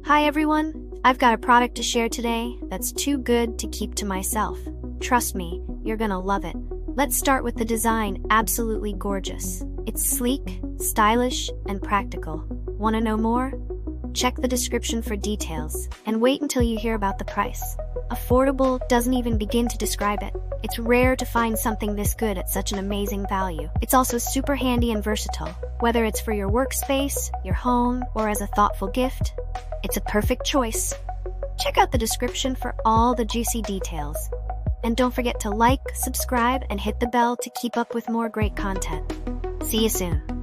Hi everyone, I've got a product to share today that's too good to keep to myself. Trust me, you're gonna love it. Let's start with the design, absolutely gorgeous. It's sleek, stylish, and practical. Wanna know more? Check the description for details, and wait until you hear about the price. Affordable doesn't even begin to describe it. It's rare to find something this good at such an amazing value. It's also super handy and versatile. Whether it's for your workspace, your home, or as a thoughtful gift, it's a perfect choice. Check out the description for all the juicy details. And don't forget to like, subscribe, and hit the bell to keep up with more great content. See you soon.